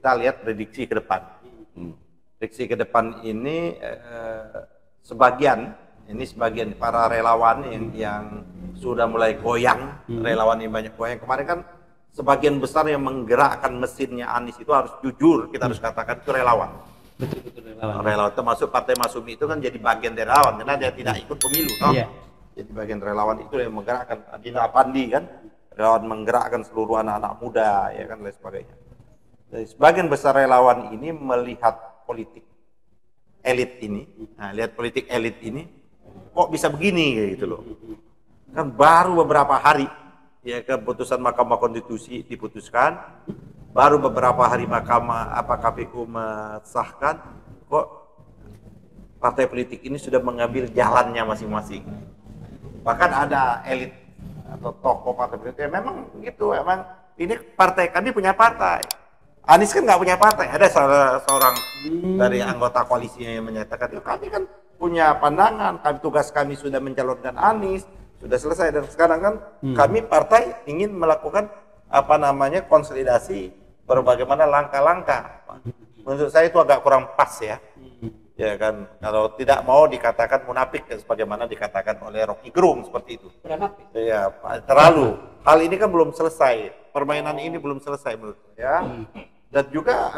kita lihat prediksi ke depan. Prediksi ke depan ini sebagian para relawan yang sudah mulai goyang, relawan yang banyak goyang. Kemarin kan sebagian besar yang menggerakkan mesinnya Anies itu harus jujur, kita harus katakan itu relawan. Betul relawan. Relawan termasuk Partai Masyumi itu kan jadi bagian dari relawan karena dia tidak ikut pemilu, toh. Iya. Jadi bagian relawan itu yang menggerakkan Adina Pandi kan, relawan menggerakkan seluruh anak-anak muda ya kan, dan sebagainya. Jadi, sebagian besar relawan ini melihat politik elit ini, lihat politik elit ini, kok bisa begini gitu loh. Kan baru beberapa hari ya keputusan Mahkamah Konstitusi diputuskan, baru beberapa hari KPU mensahkan, kok partai politik ini sudah mengambil jalannya masing-masing. Bahkan ada elit atau tokoh partai politik ya memang gitu, memang ini partai, kami punya partai. Anies kan nggak punya partai. Ada seorang dari anggota koalisinya yang menyatakan, kami kan punya pandangan, tugas kami sudah mencalonkan Anies, sudah selesai, dan sekarang kan kami partai ingin melakukan konsolidasi berbagaimana langkah-langkah. Menurut saya itu agak kurang pas ya. Ya kan, kalau tidak mau dikatakan munafik sebagaimana dikatakan oleh Rocky Gerung seperti itu. Ya, terlalu. Hal ini kan belum selesai. Permainan ini belum selesai menurut saya. Dan juga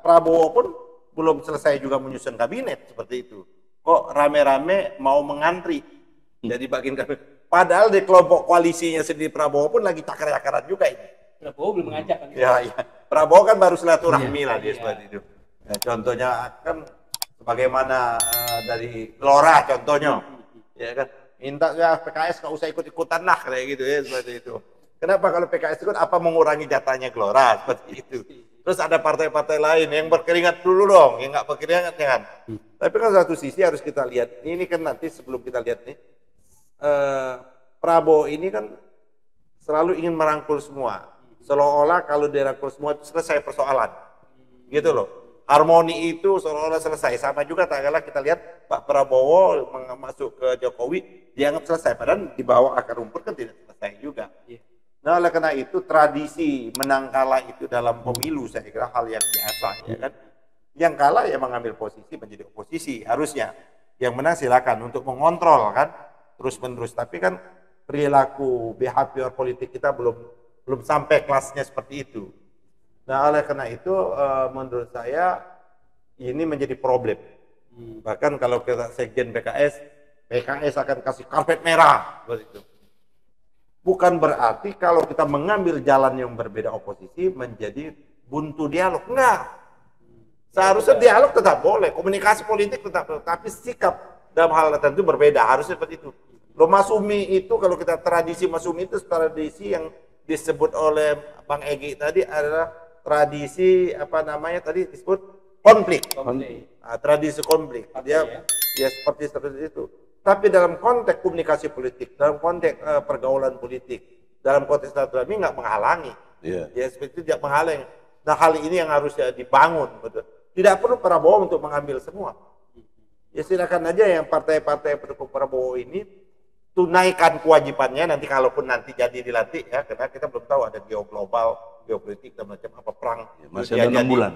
Prabowo pun belum selesai juga menyusun kabinet seperti itu. Kok rame-rame mau mengantri jadi bagian kabinet. Padahal di kelompok koalisinya sendiri Prabowo pun lagi cakar-cakaran juga ini. Prabowo belum mengajak kan? Ya. Prabowo kan baru silaturahmi lah dia seperti itu. Ya, contohnya kan sebagaimana dari Gelora contohnya, ya kan, minta ya PKS nggak usah ikut-ikutan lah kayak gitu ya, seperti itu. Kenapa kalau PKS ikut, apa mengurangi jatahnya Gelora seperti itu? Terus ada partai-partai lain yang berkeringat dulu dong, yang nggak berkeringat jangan. Tapi kan satu sisi harus kita lihat, ini kan nanti sebelum kita lihat nih, Prabowo ini kan selalu ingin merangkul semua, seolah-olah kalau dirangkul semua itu selesai persoalan, gitu loh. Harmoni itu seolah-olah selesai. Sama juga tatkala kita lihat Pak Prabowo masuk ke Jokowi dianggap selesai, padahal di bawah akar rumput kan tidak selesai juga. Nah, oleh karena itu tradisi menang kalah itu dalam pemilu saya kira hal yang biasa, ya kan. Yang kalah ya mengambil posisi menjadi oposisi harusnya. Yang menang silakan untuk mengontrol kan terus-menerus. Tapi kan perilaku behavior politik kita belum sampai kelasnya seperti itu. Nah, oleh karena itu menurut saya ini menjadi problem. Bahkan kalau kita sekjen PKS akan kasih karpet merah begitu. Bukan berarti kalau kita mengambil jalan yang berbeda oposisi menjadi buntu dialog, enggak. Seharusnya dialog tetap boleh, komunikasi politik tetap boleh, tapi sikap dalam hal tertentu berbeda, harusnya seperti itu. Loh, Masyumi itu kalau kita tradisi Masyumi itu tradisi yang disebut oleh Bang Egy tadi adalah tradisi tadi disebut konflik. Tradisi konflik. Dia seperti itu. Tapi dalam konteks komunikasi politik, dalam konteks pergaulan politik, dalam konteks silaturahmi nggak menghalangi. Ya seperti itu tidak menghalangi. Nah, hal ini yang harusnya dibangun, betul. Tidak perlu Prabowo untuk mengambil semua. Ya silakan aja yang partai-partai pendukung Prabowo ini tunaikan kewajibannya nanti kalaupun nanti jadi dilantik ya, karena kita belum tahu ada geoglobal, geopolitik dan macam apa perang. Ya, masih ada 6 bulan.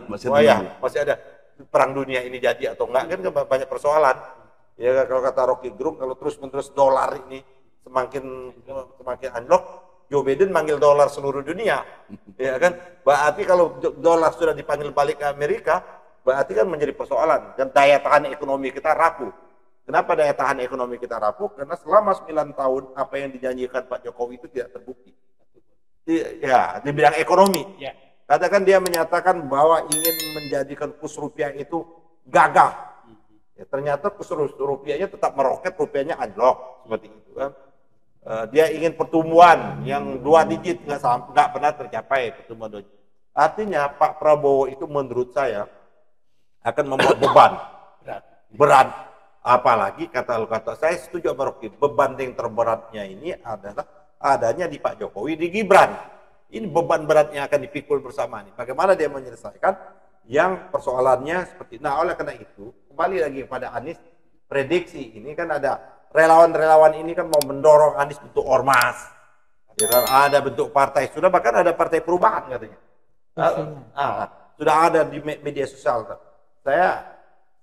Masih ada perang dunia ini jadi atau enggak kan banyak persoalan. Ya kalau kata Rocky Gerung, kalau terus-menerus dolar ini semakin anjlok, Joe Biden manggil dolar seluruh dunia, ya kan? Berarti kalau dolar sudah dipanggil balik ke Amerika, berarti kan menjadi persoalan. Dan daya tahan ekonomi kita rapuh. Kenapa daya tahan ekonomi kita rapuh? Karena selama 9 tahun apa yang dijanjikan Pak Jokowi itu tidak terbukti. Ya, di bidang ekonomi. Katakan dia menyatakan bahwa ingin menjadikan kurs rupiah itu gagah. Ya, ternyata kurs rupiahnya tetap meroket, rupiahnya anjlok seperti itu kan. Dia ingin pertumbuhan yang 2 digit nggak pernah tercapai pertumbuhan 2 digit. Artinya Pak Prabowo itu menurut saya akan membawa beban berat. Apalagi kata saya setuju sama Rocky, beban yang terberatnya ini adalah adanya di Pak Jokowi, di Gibran. Ini beban beratnya akan dipikul bersama nih. Bagaimana dia menyelesaikan yang persoalannya seperti. Nah, oleh karena itu kembali lagi kepada Anies, prediksi ini kan ada relawan-relawan ini kan mau mendorong Anies bentuk ormas, ya kan, ada bentuk partai, sudah bahkan ada partai perubahan katanya. sudah ada di media sosial. Saya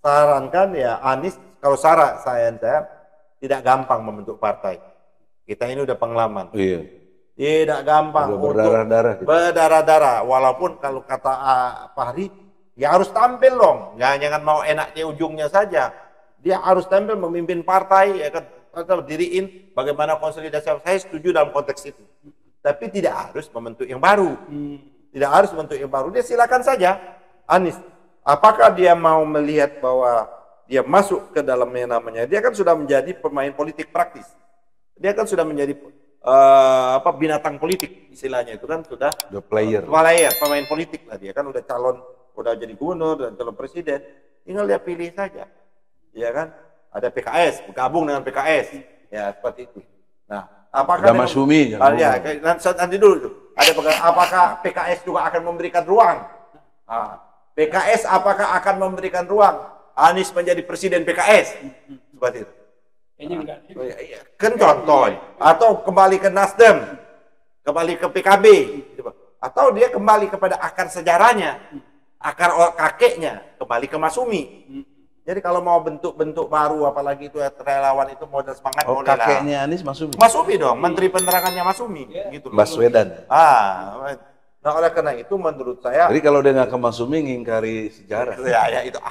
sarankan ya Anies, kalau saya tidak gampang membentuk partai. Kita ini udah pengalaman. Iya. Tidak gampang Udah berdarah-darah gitu. berdarah-darah. Walaupun kalau kata Fahri, ya harus tampil dong. Jangan mau enaknya ujungnya saja. Dia harus tampil memimpin partai, ya kan, diriin bagaimana konsolidasi. Saya setuju dalam konteks itu. Tapi tidak harus membentuk yang baru. Tidak harus membentuk yang baru. Dia silakan saja. Anies, apakah dia mau melihat bahwa dia masuk ke dalamnya namanya? Dia kan sudah menjadi pemain politik praktis. Dia kan sudah menjadi binatang politik istilahnya, itu kan sudah The player. Pemain politik lah, dia kan udah calon, udah jadi gubernur dan calon presiden, tinggal dia pilih saja, ya kan. Ada PKS, bergabung dengan PKS, ya seperti itu. Nah, apakah ada Masyumi? Ya, nanti dulu itu. Apakah PKS juga akan memberikan ruang? PKS apakah akan memberikan ruang Anies menjadi presiden PKS? Seperti itu. Kan contoh, atau kembali ke Nasdem, kembali ke PKB, atau dia kembali kepada akar sejarahnya, akar kakeknya, kembali ke Masyumi. Jadi kalau mau bentuk-bentuk baru, apalagi itu relawan itu modal semangat. Kakeknya Anies Masyumi? Masyumi dong, menteri penerangannya Masyumi. Gitu loh. Baswedan. Nah oleh karena itu menurut saya. Jadi kalau dia nggak ke Masyumi ngingkari sejarah. Ya itu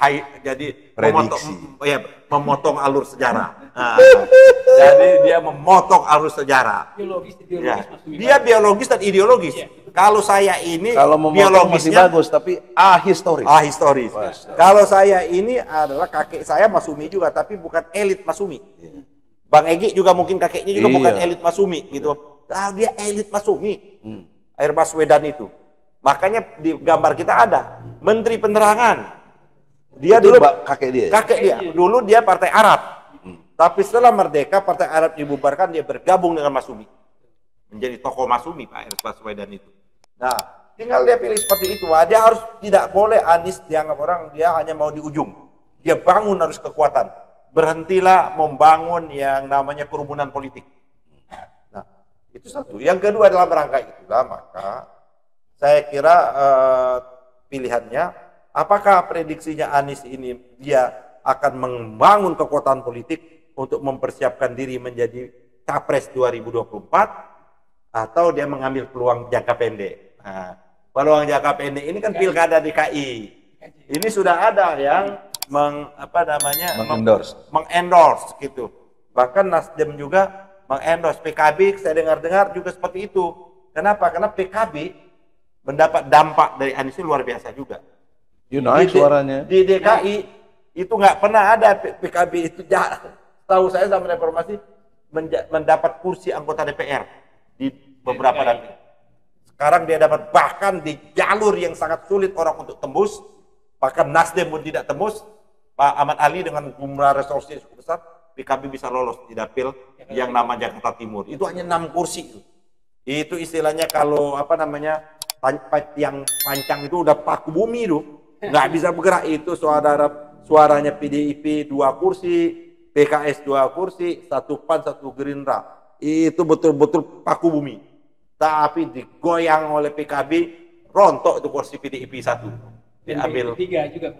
jadi memotong alur sejarah. Jadi dia memotong alur sejarah. Dia biologis dan ideologis. Kalau saya ini biologisnya masih bagus, tapi ahistoris. Ahistoris. Kalau saya ini adalah kakek saya Masyumi juga, tapi bukan elit Masyumi. Bang Egy juga mungkin kakeknya juga bukan elit Masyumi gitu. Dia elit Masyumi. Air Baswedan itu. Makanya di gambar kita ada Menteri Penerangan. Dia itu dulu kakek dia. Kakek dia. Dulu dia Partai Arab. Tapi setelah merdeka Partai Arab dibubarkan, dia bergabung dengan Masyumi. Menjadi tokoh Masyumi Pak Air Baswedan itu. Nah, tinggal dia pilih seperti itu. Dia harus tidak boleh Anies dianggap orang dia hanya mau di ujung. Dia bangun harus kekuatan. Berhentilah membangun yang namanya kerumunan politik. Itu satu. Yang kedua dalam rangka itulah maka saya kira pilihannya, apakah prediksinya Anies ini dia akan membangun kekuatan politik untuk mempersiapkan diri menjadi capres 2024 atau dia mengambil peluang jangka pendek. Nah, peluang jangka pendek ini kan pilkada DKI. Ini sudah ada yang mengendorse gitu. Bahkan Nasdem juga mengendorse. PKB saya dengar-dengar juga seperti itu. Kenapa? Karena PKB mendapat dampak dari Anies ini luar biasa juga. Naik suaranya. Di DKI itu nggak pernah ada PKB itu, tahu saya sama reformasi mendapat kursi anggota DPR di beberapa dapil. Sekarang dia dapat bahkan di jalur yang sangat sulit orang untuk tembus, bahkan Nasdem pun tidak tembus. Pak Ahmad Ali dengan jumlah resources cukup besar, PKB bisa lolos di dapil yang nama Jakarta Timur. Itu hanya 6 kursi. Itu istilahnya kalau yang pancang itu udah paku bumi itu, nggak bisa bergerak. Itu suaranya PDIP 2 kursi, PKS 2 kursi, 1 PAN, 1 Gerindra. Itu betul-betul paku bumi. Tapi digoyang oleh PKB, rontok itu kursi PDIP 1. Diambil 3 juga.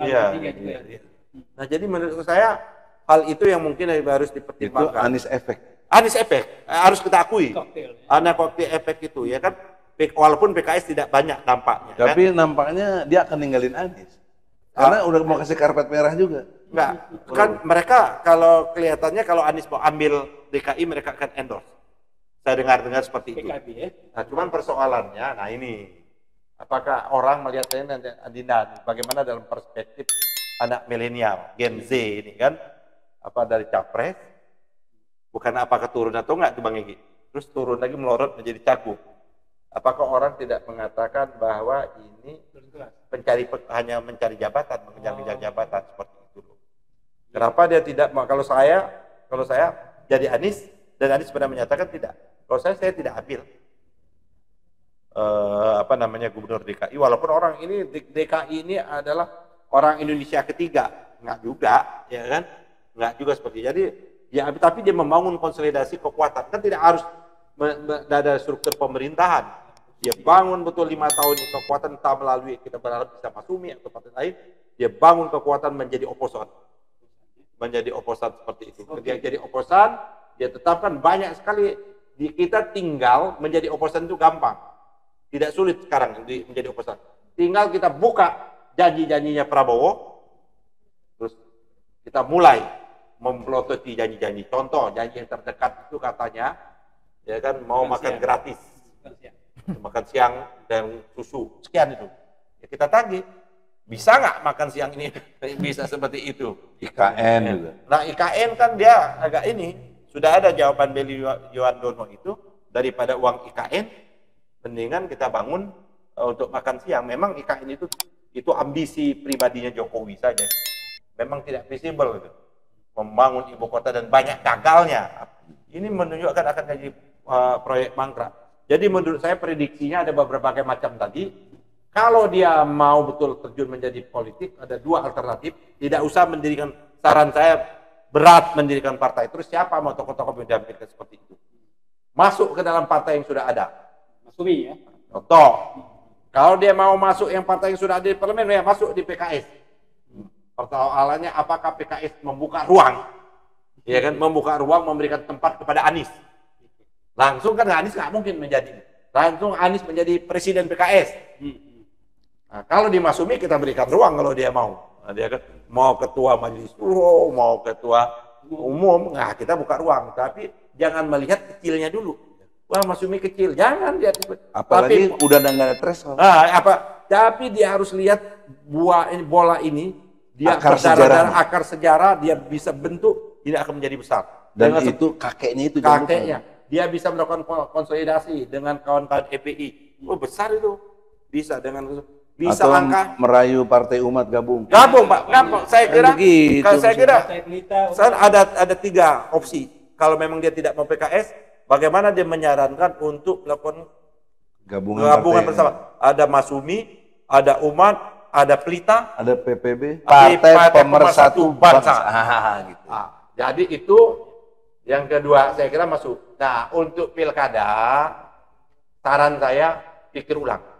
Nah jadi menurut saya hal itu yang mungkin harus dipertimbangkan. Itu Anies efek. Anies efek harus kita akui. Ada koktail efek itu ya kan. Walaupun PKS tidak banyak dampaknya. Tapi nampaknya dia akan ninggalin Anies. Karena udah mau kasih karpet merah juga. Enggak. Kan mereka kalau kelihatannya kalau Anies mau ambil DKI mereka akan endorse. Saya dengar seperti itu. PKB, ya? Nah cuman persoalannya, nah ini apakah orang melihatnya Adinda bagaimana dalam perspektif anak milenial, Gen Z ini kan, apa dari capres, bukan apakah turun atau enggak tuh Bang Egy, terus turun lagi melorot menjadi cagup. Apakah orang tidak mengatakan bahwa ini hanya mencari jabatan, mengejar jabatan seperti itu? Kenapa dia tidak? Kalau saya jadi Anies dan Anies pernah menyatakan tidak. Kalau saya tidak ambil gubernur DKI, walaupun orang ini DKI ini adalah orang Indonesia ketiga, enggak juga, ya kan? Enggak juga seperti jadi ya, tapi dia membangun konsolidasi kekuatan, kan tidak harus ada struktur pemerintahan. dia bangun betul 5 tahun ini kekuatan, entah melalui kita berharap bisa Masyumi atau partai lain, dia bangun kekuatan menjadi oposan. Menjadi oposan seperti itu. Dia jadi oposan, dia tetapkan banyak sekali. Kita tinggal menjadi oposan itu gampang. Tidak sulit sekarang menjadi oposan. Tinggal kita buka janji-janjinya Prabowo, terus kita mulai memplototi janji-janji. Contoh, janji yang terdekat itu katanya, ya kan mau makan gratis. Makan siang dan susu, sekian itu. Ya kita tagih. Bisa nggak makan siang ini bisa seperti itu? IKN juga. Nah IKN kan dia agak ini sudah ada jawaban Beli Yuwandono itu, daripada uang IKN mendingan kita bangun untuk makan siang. Memang IKN itu ambisi pribadinya Jokowi saja. Memang tidak visible gitu. Membangun ibu kota dan banyak gagalnya. Ini menunjukkan akan jadi proyek mangkrak. Jadi menurut saya prediksinya ada berbagai macam tadi. Kalau dia mau betul terjun menjadi politik, ada dua alternatif. Tidak usah mendirikan, saran saya berat mendirikan partai. Terus siapa mau tokoh-tokoh mendampingkan seperti itu? Masuk ke dalam partai yang sudah ada. Masyumi ya. Contoh, kalau dia mau masuk yang partai yang sudah ada di parlemen, ya masuk di PKS. Persoalannya apakah PKS membuka ruang? Ya kan, membuka ruang, memberikan tempat kepada Anies. Langsung kan Anies nggak mungkin menjadi. Langsung Anies menjadi presiden PKS. Nah, kalau di Masyumi kita berikan ruang kalau dia mau. Nah, dia kan mau ketua majelis suro, mau ketua umum, nah kita buka ruang. Tapi jangan melihat kecilnya dulu. Wah Masyumi kecil, jangan lihat. Apalagi tapi, udah nggak ada threshold. Tapi dia harus lihat bola ini, dia akar sejarah, dia bisa bentuk, tidak akan menjadi besar. Dan itu kakeknya itu. Kakeknya, dia bisa melakukan konsolidasi dengan kawan-kawan EPI. Oh besar itu, bisa dengan bisa atau langkah merayu Partai Umat gabung. Gabung, Pak. Gampang. Saya kira ada 3 opsi. Kalau memang dia tidak mau PKS, bagaimana dia menyarankan untuk melakukan gabungan bersama? Ada Masyumi, ada Umat, ada Pelita, ada PPB, Partai Pemersatu Bangsa. Gitu. Jadi itu yang kedua saya kira masuk. Nah, untuk pilkada, saran saya pikir ulang.